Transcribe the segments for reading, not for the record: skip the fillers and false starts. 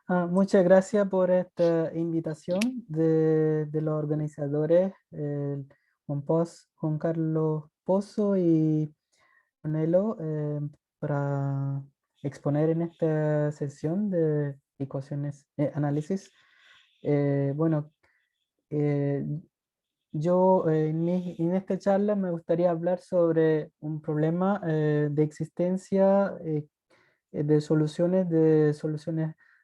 Muchas gracias por esta invitación de los organizadores, Juan Carlos Pozo y Anhelo, para exponer en esta sesión de ecuaciones, análisis. Bueno, eh, yo en esta charla me gustaría hablar sobre un problema de existencia de soluciones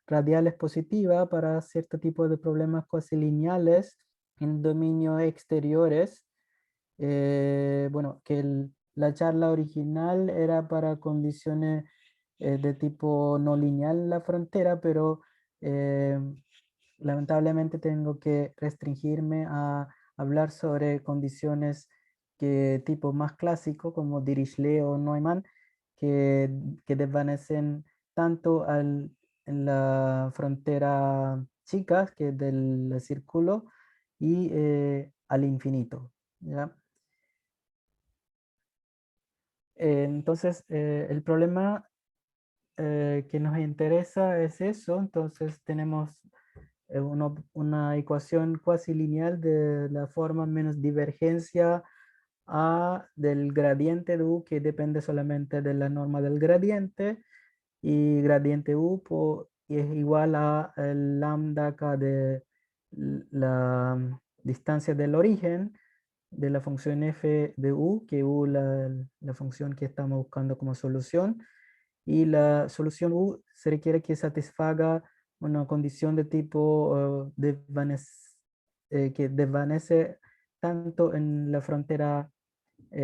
radiales positivas para cierto tipo de problemas cuasi lineales en dominios exteriores. Bueno, que la charla original era para condiciones de tipo no lineal en la frontera, pero eh, lamentablemente tengo que restringirme a hablar sobre condiciones que tipo más clásico como Dirichlet o Neumann, que, que desvanecen tanto en la frontera chica, que es del círculo, y al infinito. ¿Ya? Entonces, el problema que nos interesa es eso. Entonces, tenemos una ecuación cuasi lineal de la forma menos divergencia a del gradiente de u, que depende solamente de la norma del gradiente, y gradiente u y es igual a el lambda k de la distancia del origen de la función f de u, que u la función que estamos buscando como solución, y la solución u se requiere que satisfaga una condición de tipo que desvanece tanto en la frontera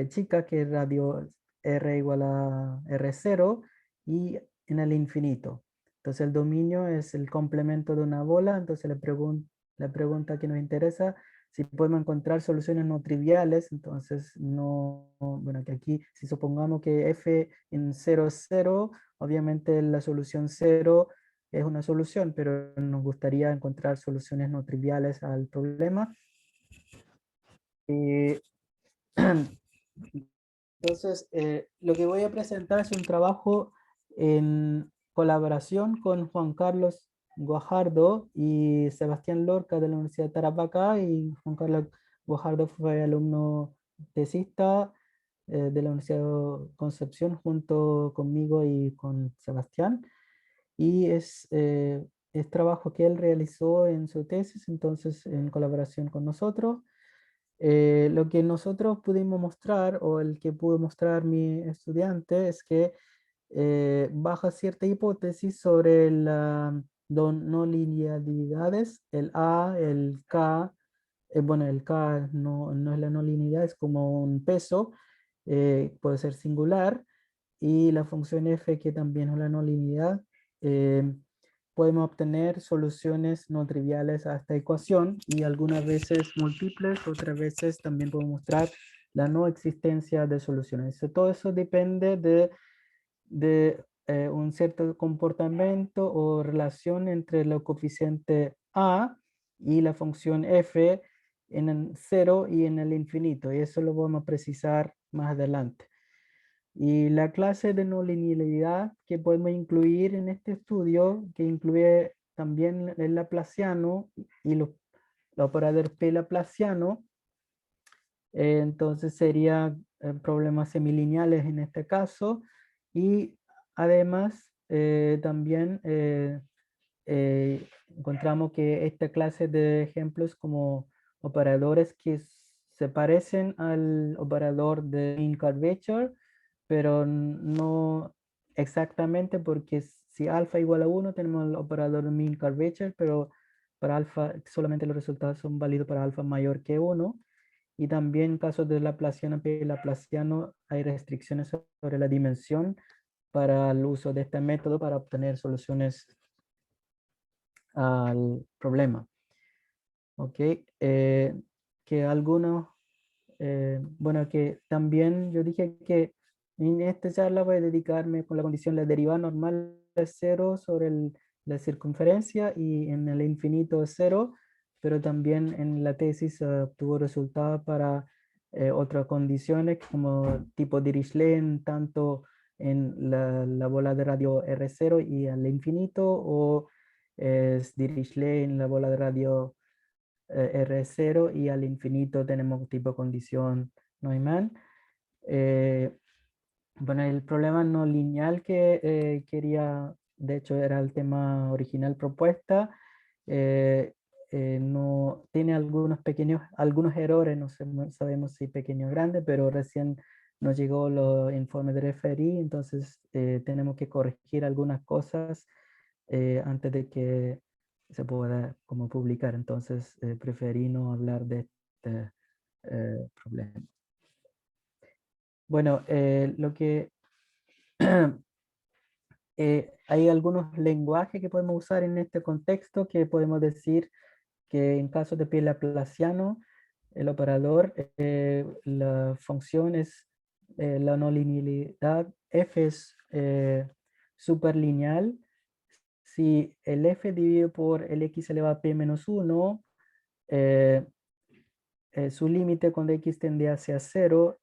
chica, que es radio r igual a r0, y en el infinito. Entonces el dominio es el complemento de una bola. Entonces la pregunta que nos interesa, si podemos encontrar soluciones no triviales. Entonces no, bueno, que aquí si supongamos que f en 0 es 0, obviamente la solución 0 es una solución, pero nos gustaría encontrar soluciones no triviales al problema. Eh, Entonces, lo que voy a presentar es un trabajo en colaboración con Juan Carlos Guajardo y Sebastián Lorca de la Universidad de Tarapacá, y Juan Carlos Guajardo fue alumno tesista de la Universidad de Concepción junto conmigo y con Sebastián, y es trabajo que él realizó en su tesis, entonces en colaboración con nosotros. Lo que nosotros pudimos mostrar, o el que pudo mostrar mi estudiante, es que bajo cierta hipótesis sobre la no linealidades, el A, el K, bueno, el K no es la no linealidad, es como un peso, puede ser singular, y la función f, que también es la no linealidad. eh, Podemos obtener soluciones no triviales a esta ecuación, y algunas veces múltiples, otras veces también podemos mostrar la no existencia de soluciones. Todo eso depende de un cierto comportamiento o relación entre el coeficiente a y la función f en el 0 y en el infinito, y eso lo vamos a precisar más adelante. Y la clase de no linealidad que podemos incluir en este estudio, que incluye también el laplaciano y los operadores P laplaciano, entonces sería problemas semilineales en este caso, y además también encontramos que esta clase de ejemplos como operadores que se parecen al operador de mean curvature, pero no exactamente, porque si alfa igual a 1 tenemos el operador de mean curvature, pero para alfa solamente los resultados son válidos para alfa mayor que 1. Y también en casos de laplaciano y laplaciano hay restricciones sobre la dimensión para el uso de este método para obtener soluciones al problema. Ok, que algunos, bueno, que también yo dije que en esta charla voy a dedicarme con la condición la derivada normal es cero sobre la circunferencia, y en el infinito es cero, pero también en la tesis obtuvo resultados para otras condiciones como tipo Dirichlet, tanto en la bola de radio R0 y al infinito, o es Dirichlet, la bola de radio R0, y al infinito tenemos tipo condición Neumann. Bueno, el problema no lineal que quería, de hecho era el tema original propuesta, eh, no tiene algunos errores, no sabemos si pequeños o grandes, pero recién nos llegó los informes de referí, entonces tenemos que corregir algunas cosas antes de que se pueda como publicar, entonces preferí no hablar de este problema. Bueno, lo que hay algunos lenguajes que podemos usar en este contexto, que podemos decir que en caso de pi laplaciano, el operador, la función es la no linealidad, f es superlineal. Si el f dividido por el x elevado a p menos 1, su límite cuando x tiende hacia 0,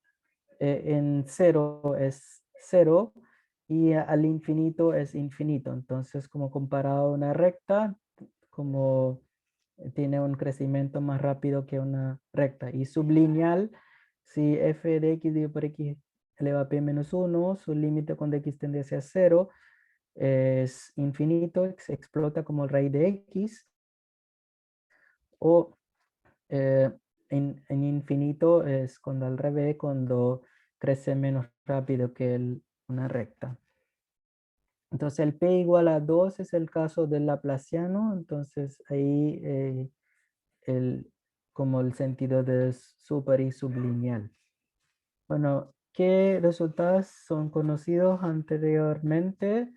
en 0 es 0 y al infinito es infinito. Entonces, como comparado a una recta, como tiene un crecimiento más rápido que una recta. Y sublineal, si f de x dividido por x elevado a p menos 1, su límite cuando x tiende hacia 0 es infinito, se explota como raíz de x, o en infinito es cuando al revés, cuando crece menos rápido que una recta. Entonces el p igual a 2 es el caso del laplaciano, entonces ahí como el sentido de super y sublineal. Bueno, ¿qué resultados son conocidos anteriormente?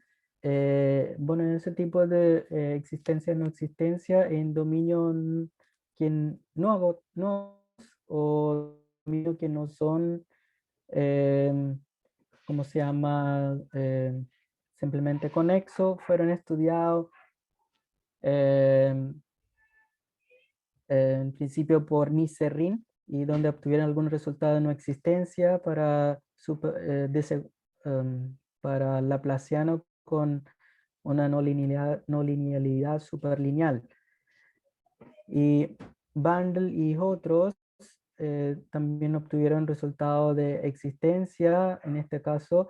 Bueno, en ese tipo de existencia no existencia en dominio que no o dominio que no son, ¿cómo se llama? Simplemente conexo, fueron estudiados em, en principio por Niserrin, y donde obtuvieron algún resultado de no existencia para Laplaciano con una no linealidad superlineal. Y Bandel y otros también obtuvieron resultados de existencia, en este caso,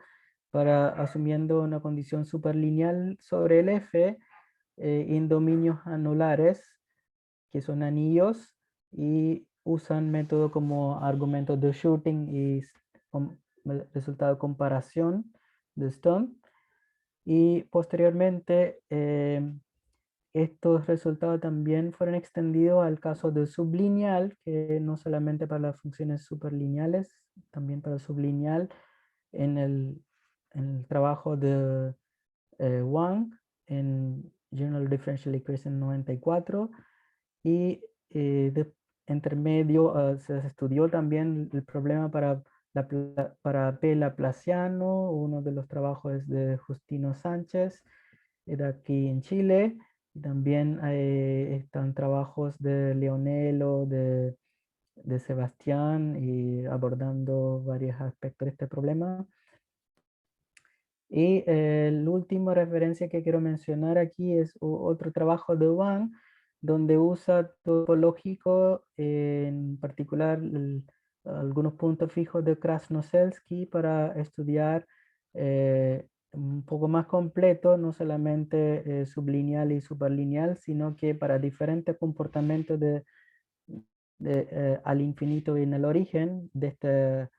para asumiendo una condición superlineal sobre el F en dominios anulares, que son anillos, y usan método como argumentos de Schurting y resultado de comparación de Stone. Y posteriormente, estos resultados también fueron extendidos al caso de sublineal, que no solamente para las funciones superlineales, también para sublineal en el trabajo de Wang en General Differential Equation 94. Y entre medio se estudió también el problema para P. laplaciano. Uno de los trabajos es de Justino Sánchez, de aquí en Chile. Y también están trabajos de Leonello, de Sebastián, y abordando varios aspectos de este problema. Y la última referencia que quiero mencionar aquí es otro trabajo de Wang, donde usa topológico, en particular algunos puntos fijos de Krasnodębski, para estudiar un poco más completo, no solamente sublineal y superlineal, sino que para diferentes comportamientos al infinito y en el origen de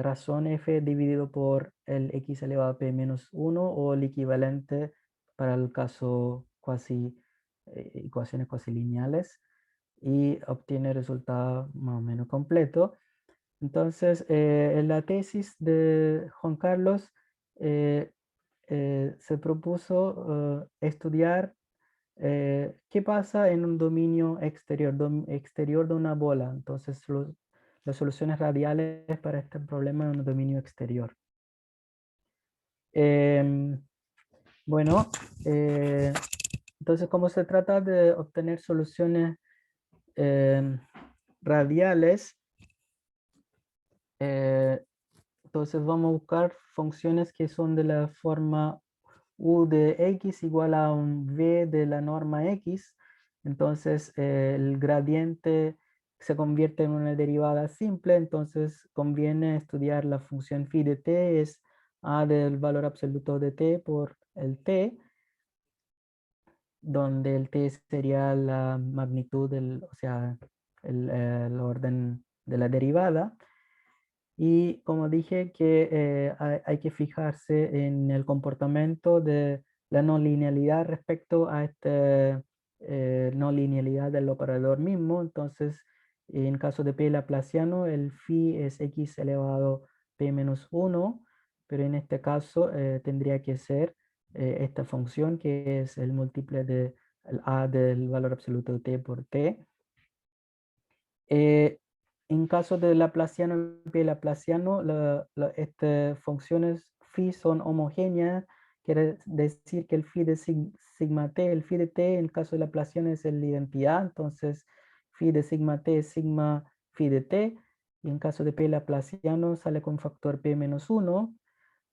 razón f dividido por el x elevado a p menos 1, o el equivalente para el caso ecuaciones cuasi lineales, y obtiene resultado más o menos completo. Entonces, en la tesis de Juan Carlos se propuso estudiar qué pasa en un dominio exterior de una bola. Entonces, las soluciones radiales para este problema en un dominio exterior. Em, bueno, entonces, como se trata de obtener soluciones radiales, entonces vamos a buscar funciones que son de la forma u de x igual a un v de la norma x, entonces el gradiente se convierte en una derivada simple, entonces conviene estudiar la función phi de t, es a del valor absoluto de t por el t, donde el t sería la magnitud, o sea, el orden de la derivada. Y como dije que hay que fijarse en el comportamiento de la no linealidad respecto a esta no linealidad del operador mismo. Entonces, en caso de P laplaciano, el phi es x elevado P menos 1, pero en este caso tendría que ser esta función que es el múltiple de a del valor absoluto de t por t. Eh, en caso de laplaciano y laplaciano, estas funciones phi son homogéneas, quiere decir que el phi de sigma t, el phi de t en el caso de laplaciano es la identidad, entonces phi de sigma t es sigma phi de t, y en caso de p laplaciano sale con factor p menos 1,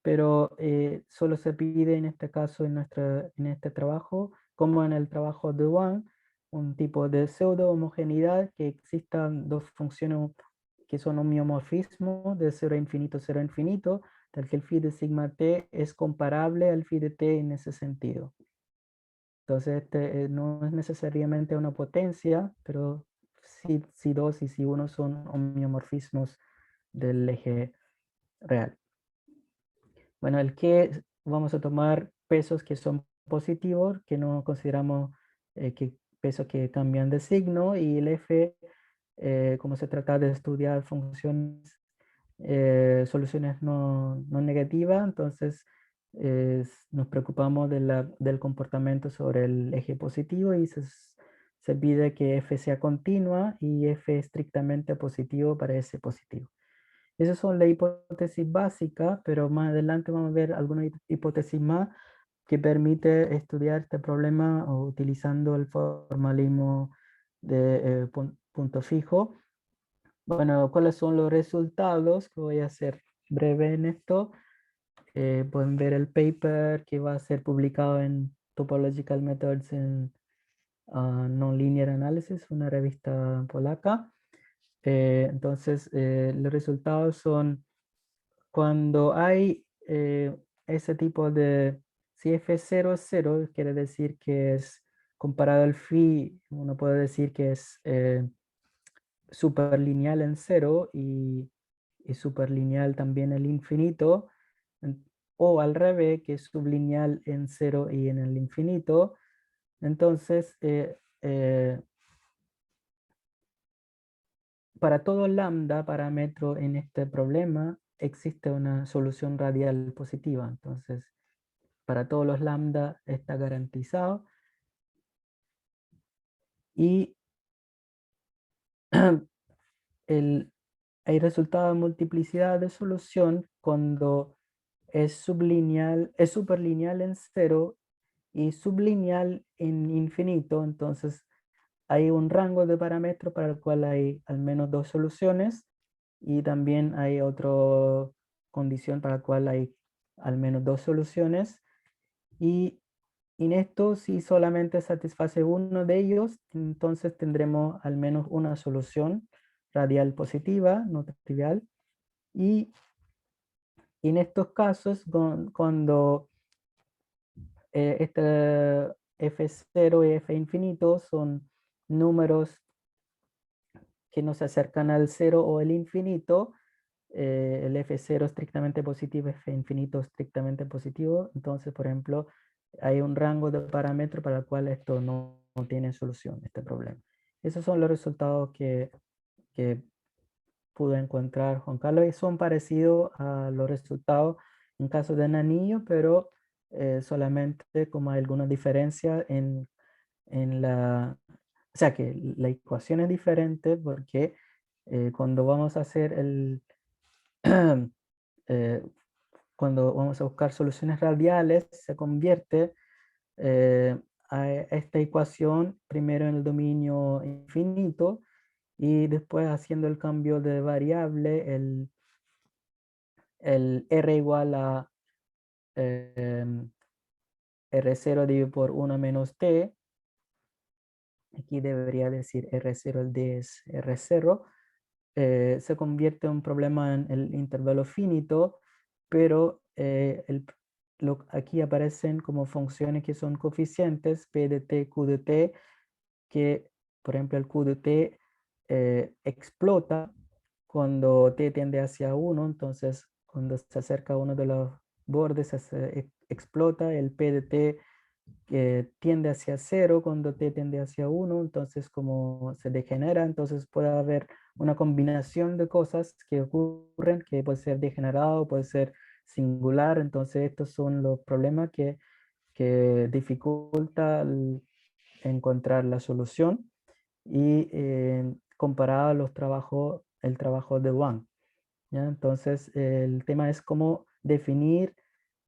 pero solo se pide en este caso, en este trabajo, como en el trabajo de Wang, un tipo de pseudo homogeneidad, que existan dos funciones que son homeomorfismo de 0 a infinito, 0 a infinito, tal que el phi de sigma t es comparable al phi de t en ese sentido. Entonces, este no es necesariamente una potencia, pero si 2 y si 1 son homeomorfismos del eje real. Bueno, el que vamos a tomar pesos que son positivos, que no consideramos que pesos que cambian de signo, y el F, como se trata de estudiar funciones, soluciones no negativas, entonces nos preocupamos del comportamiento sobre el eje positivo y se pide que F sea continua y F estrictamente positivo para ese positivo. Esas son las hipótesis básicas, pero más adelante vamos a ver alguna hipótesis más que permite estudiar este problema utilizando el formalismo de punto fijo. Bueno, ¿cuáles son los resultados? Que voy a ser breve en esto. Pueden ver el paper que va a ser publicado en Topological Methods en Nonlinear Analysis, una revista polaca. Entonces, los resultados son cuando hay ese tipo de, si F0 es 0, quiere decir que es comparado al phi, uno puede decir que es superlineal en 0 y superlineal también el infinito, o al revés, que es sublineal en 0 y en el infinito. Entonces, para todo lambda parámetro en este problema existe una solución radial positiva. Entonces, para todos los lambda está garantizado. Y hay resultado de multiplicidad de solución cuando es sublineal, es superlineal en 0 y sublineal en infinito. Entonces hay un rango de parámetros para el cual hay al menos dos soluciones, y también hay otra condición para la cual hay al menos dos soluciones. Y en esto, si solamente satisface uno de ellos, entonces tendremos al menos una solución radial positiva, no trivial. Y en estos casos, cuando este f0 y f infinito son números que no se acercan al cero o el infinito, el f0 estrictamente positivo, f infinito estrictamente positivo, entonces, por ejemplo, hay un rango de parámetros para el cual esto no tiene solución, este problema. Esos son los resultados que pudo encontrar Juan Carlos y son parecidos a los resultados en caso de anillo, pero solamente como hay alguna diferencia en la... O sea que la ecuación es diferente porque cuando vamos a hacer eh, cuando vamos a buscar soluciones radiales, se convierte a esta ecuación primero en el dominio infinito y después haciendo el cambio de variable, el r igual a R0 dividido por 1 menos t. Aquí debería decir R0, el D es R0. Se convierte en un problema en el intervalo finito, pero aquí aparecen como funciones que son coeficientes, P de t, Q de t, que por ejemplo el Q de t explota cuando t tiende hacia 1, entonces cuando se acerca a uno de los bordes explota, el P de t que tiende hacia 0 cuando t tiende hacia 1, entonces como se degenera, entonces puede haber una combinación de cosas que ocurren, que puede ser degenerado, puede ser singular, entonces estos son los problemas que dificulta encontrar la solución y comparado a los trabajos, el trabajo de Wang. ¿Ya? Entonces el tema es cómo definir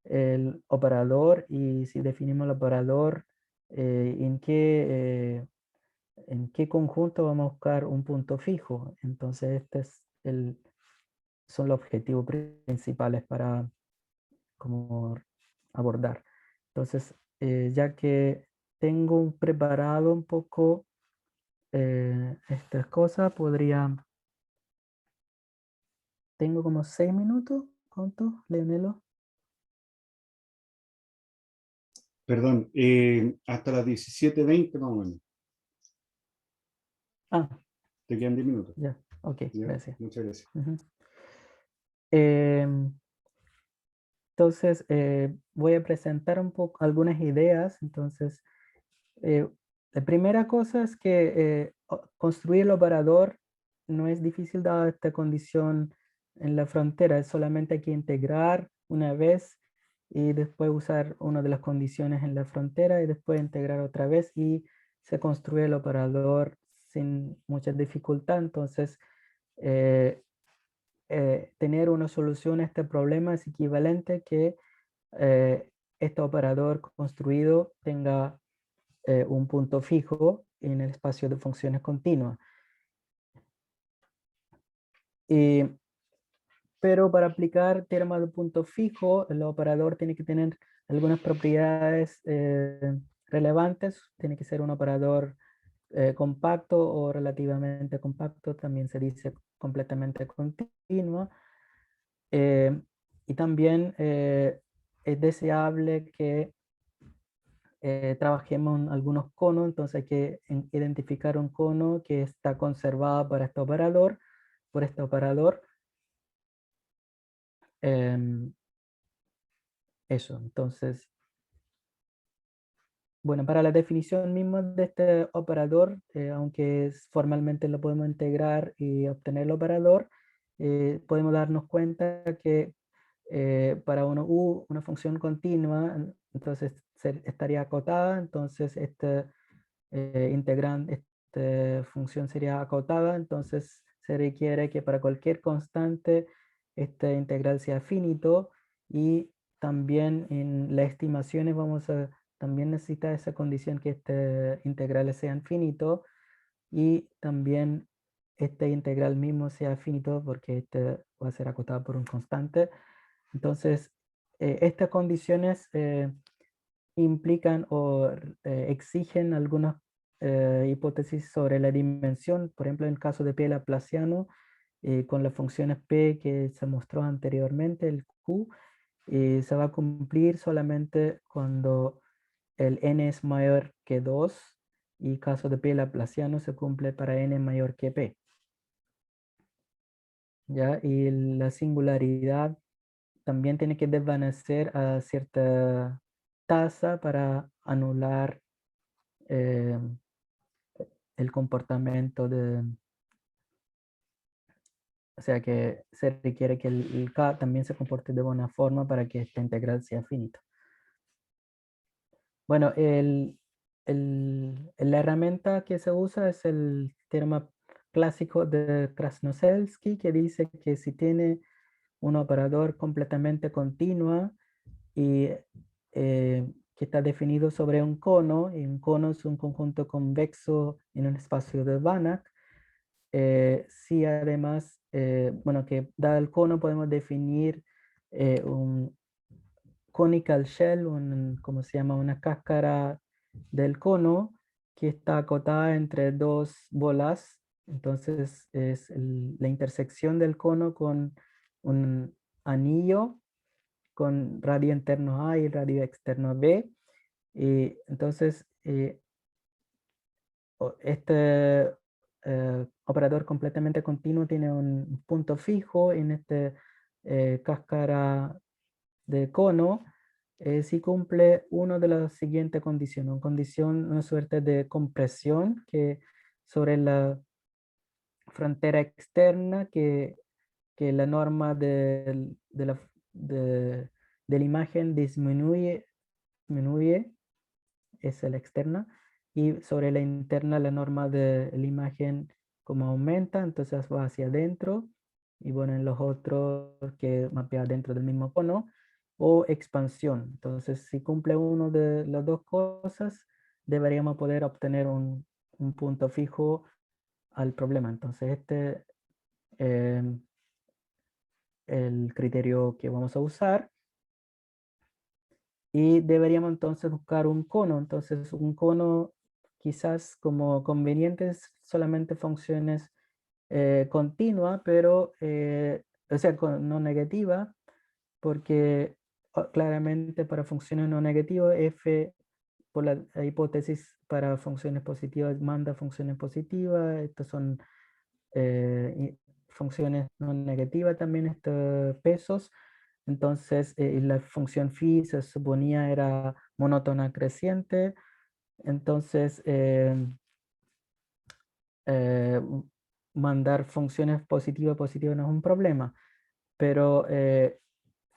el operador y si definimos el operador, en qué conjunto vamos a buscar un punto fijo. Entonces, son los objetivos principales para como abordar. Entonces, ya que tengo preparado un poco estas cosas, tengo como 6 minutos. ¿Cuánto, Leonelo? Perdón, hasta las 17:20 más o menos. Ah, Te quedan 10 minutos. ya, ok, ¿Ya? gracias. Muchas gracias. Ujú. Em, Entonces, voy a presentar un poco algunas ideas. Entonces, la primera cosa es que construir el operador no es difícil dada esta condición en la frontera. Es solamente hay que integrar una vez y después usar una de las condiciones en la frontera y después integrar otra vez y se construye el operador sin mucha dificultad. Entonces, eh, tener una solución a este problema es equivalente que este operador construido tenga un punto fijo en el espacio de funciones continuas. Pero para aplicar teorema de punto fijo, el operador tiene que tener algunas propiedades relevantes. Tiene que ser un operador compacto o relativamente compacto, también se dice completamente continuo. Eh, y también es deseable que trabajemos en algunos conos, entonces hay que identificar un cono que está conservado para este operador, por este operador. Em, Eso, entonces, bueno, para la definición misma de este operador, aunque formalmente lo podemos integrar y obtener el operador, podemos darnos cuenta que para uno u, una función continua, entonces estaría acotada, entonces esta función sería acotada, entonces se requiere que para cualquier constante esta integral sea finito y también en las estimaciones vamos a también necesitar esa condición que estas integrales sean finito y también este integral mismo sea finito porque este va a ser acotado por un constante. Entonces, estas condiciones implican o exigen algunas hipótesis sobre la dimensión. Por ejemplo, en el caso de P laplaciano, con las funciones P que se mostró anteriormente, el Q, se va a cumplir solamente cuando el n es mayor que 2 y caso de P laplaciano se cumple para n mayor que P. ¿Ya? Y la singularidad también tiene que desvanecer a cierta tasa para anular eh, el comportamiento o sea que se requiere que el K también se comporte de buena forma para que esta integral sea finita. Bueno, la herramienta que se usa es el teorema clásico de Krasnodębski que dice que si tiene un operador completamente continua y que está definido sobre un cono, y un cono es un conjunto convexo en un espacio de Banach, si además, bueno, que dado el cono podemos definir un conical shell, como se llama, una cáscara del cono que está acotada entre dos bolas. Entonces es la intersección del cono con un anillo con radio interno A y radio externo B. Y entonces este operador completamente continuo tiene un punto fijo en este cáscara de cono si cumple una de las siguientes condiciones. Una suerte de compresión que sobre la frontera externa que la norma de la imagen disminuye, es la externa, y sobre la interna la norma de la imagen como aumenta, entonces va hacia adentro, y bueno, en los otros que mapea dentro del mismo cono, o expansión. Entonces, si cumple uno de las dos cosas, deberíamos poder obtener un punto fijo al problema. Entonces, este es el criterio que vamos a usar. Y deberíamos entonces buscar un cono. Entonces, un cono quizás como convenientes solamente funciones continua, pero, o sea, no negativa, porque claramente para funciones no negativas, f por la hipótesis para funciones positivas manda funciones positivas. Estas son funciones no negativas también, estos pesos. Entonces, la función phi se suponía era monótona creciente. Entonces, eh, mandar funciones positivas positivas no es un problema, pero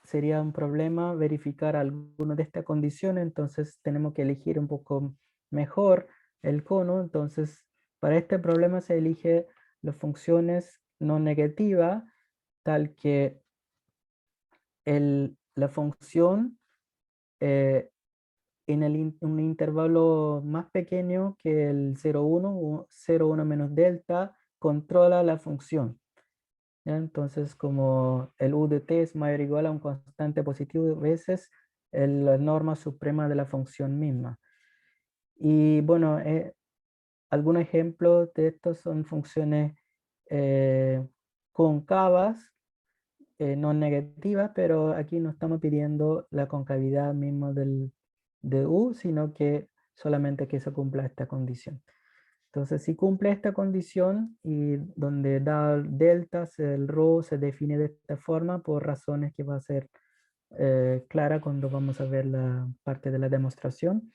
sería un problema verificar alguna de estas condiciones. Entonces, tenemos que elegir un poco mejor el cono. Entonces, para este problema se elige las funciones no negativas, tal que la función en un intervalo más pequeño que el 0,1 o 0,1 menos delta controla la función. ¿Ya? Entonces, como el u de t es mayor o igual a un constante positivo veces la norma suprema de la función misma. Y bueno, algunos ejemplos de estos son funciones concavas, no negativas, pero aquí no estamos pidiendo la concavidad mismo de U, sino que solamente que se cumpla esta condición. Entonces, si cumple esta condición y donde da delta, el rho se define de esta forma por razones que va a ser clara cuando vamos a ver la parte de la demostración.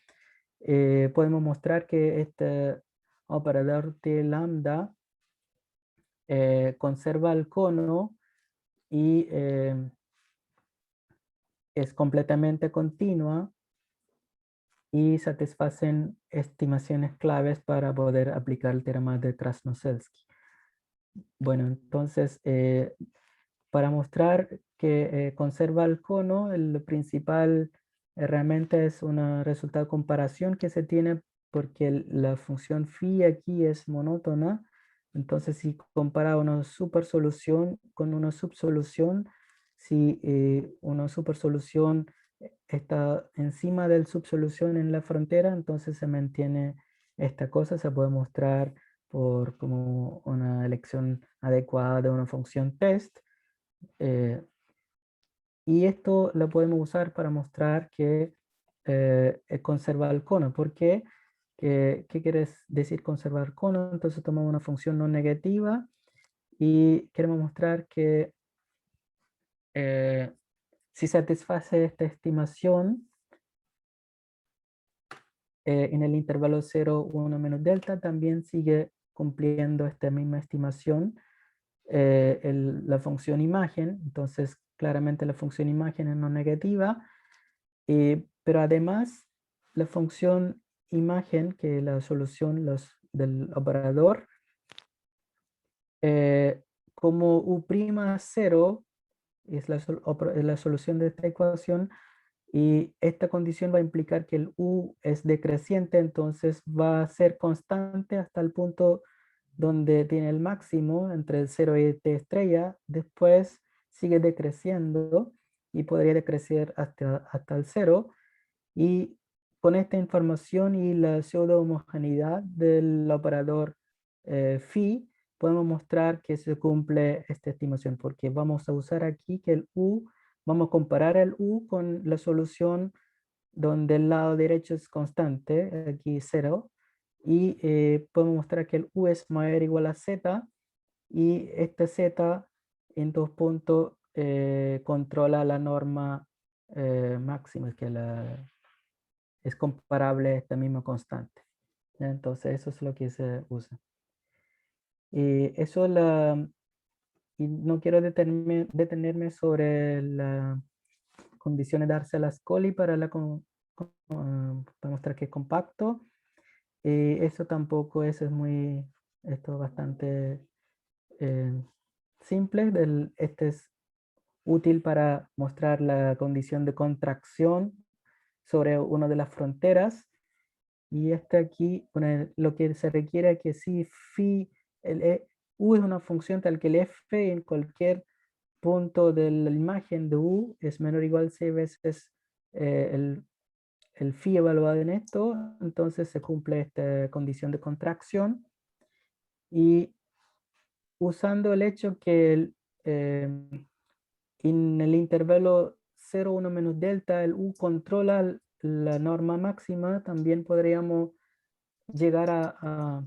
Podemos mostrar que este operador T lambda conserva el cono y es completamente continua y satisfacen estimaciones claves para poder aplicar el teorema de Krasnodębski. Bueno, entonces, para mostrar que conserva el cono, el principal herramienta es una resultado de comparación que se tiene porque la función phi aquí es monótona. Entonces, si compara una supersolución con una subsolución, si una supersolución está encima del subsolución en la frontera, entonces se mantiene esta cosa, se puede mostrar por como una elección adecuada de una función test. Y esto lo podemos usar para mostrar que conserva el cono. ¿Por qué? ¿Qué quiere decir conservar cono? Entonces tomamos una función no negativa y queremos mostrar que si satisface esta estimación en el intervalo 0, 1 menos delta, también sigue cumpliendo esta misma estimación la función imagen. Entonces claramente la función imagen es no negativa, pero además la función imagen, que es la solución del operador, como u' 0 es es la solución de esta ecuación, y esta condición va a implicar que el u es decreciente, entonces va a ser constante hasta el punto donde tiene el máximo entre el 0 y t estrella. Después sigue decreciendo y podría decrecer hasta el 0. Y con esta información y la pseudo homogeneidad del operador phi, podemos mostrar que se cumple esta estimación, porque vamos a usar aquí que el u, vamos a comparar el u con la solución donde el lado derecho es constante, aquí 0, y podemos mostrar que el u es mayor o igual a z, y este z en 2 puntos controla la norma máxima, que es comparable a esta misma constante. ¿Ya? Entonces eso es lo que se usa. Y eso y no quiero detenerme sobre las condiciones de Arcelà-Scoli para mostrar que es compacto. Eso tampoco, eso es esto bastante simple. Este es útil para mostrar la condición de contracción sobre una de las fronteras. Y este aquí, bueno, lo que se requiere es que si phi, u es una función tal que el f en cualquier punto de la imagen de u es menor o igual a 6 veces el phi evaluado en esto, entonces se cumple esta condición de contracción. Y usando el hecho que en el intervalo 0, 1 menos delta, el u controla la norma máxima, también podríamos llegar a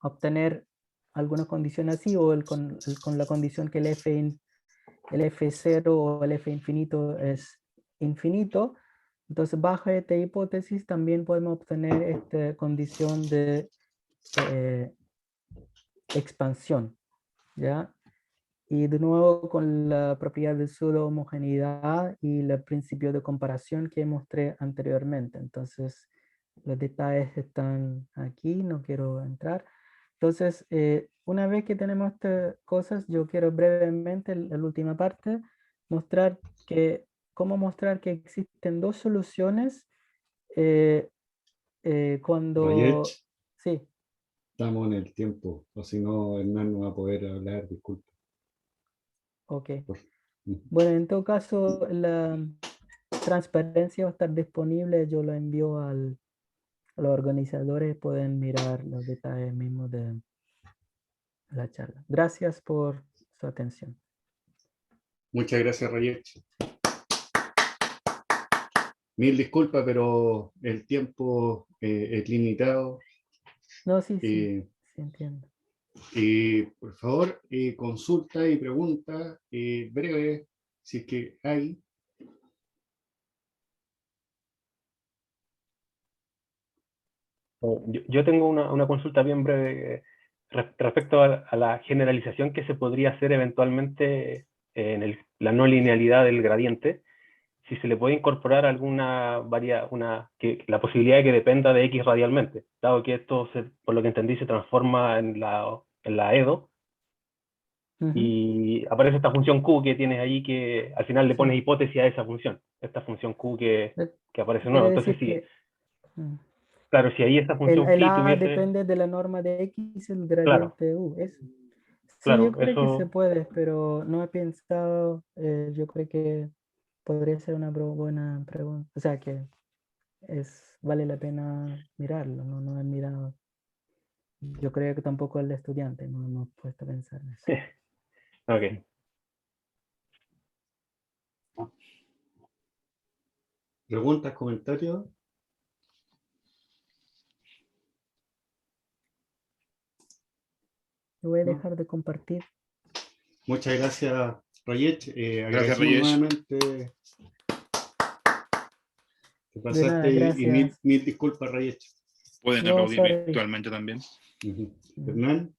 obtener alguna condición así, o con la condición que el f0 o el f infinito es infinito. Entonces, bajo esta hipótesis, también podemos obtener esta condición de expansión, ¿ya? Y de nuevo con la propiedad de pseudo homogeneidad y el principio de comparación que mostré anteriormente. Entonces, los detalles están aquí, no quiero entrar. Entonces, una vez que tenemos estas cosas, yo quiero brevemente, la última parte, mostrar cómo mostrar que existen dos soluciones cuando... Rayech, Sí, estamos en el tiempo, o si no, Hernán no va a poder hablar, disculpe. ok. Por- Bueno, en todo caso, la transparencia va a estar disponible, yo lo envío a los organizadores, pueden mirar los detalles mismos de la charla. Gracias por su atención. Muchas gracias, Rayech. Mil disculpas, pero el tiempo es limitado. No, sí, sí, Eh, sí entiendo. por favor, consulta y pregunta breve, si es que hay. Yo tengo una consulta bien breve respecto a la generalización que se podría hacer eventualmente en la no linealidad del gradiente, si se le puede incorporar alguna la posibilidad de que dependa de x radialmente, dado que esto, por lo que entendí, se transforma en la EDO, y aparece esta función Q que tienes ahí, que al final le Sí. pones hipótesis a esa función, esta función Q que aparece nueva. Quiere Entonces, decir sí, que mm, claro, si ahí esa función el phi A tuviese, depende de la norma de X, el claro, gradiente U. Eso. Sí, yo claro, creo que se eso, puede, pero no he pensado, yo creo que podría ser una buena pregunta. O sea que vale la pena mirarlo, no he mirado. Yo creo que tampoco el de estudiante, no he puesto a pensar en eso. ok. ¿Preguntas, comentarios? Yo voy a ¿No? dejar de compartir. Muchas gracias, Rayech. Gracias, Agradecemos Reyes. nuevamente. Te De nada, pasaste y gracias. mil disculpas, Rayech. Pueden No, aplaudir sorry. virtualmente también. Ujú. Mm. Hernán.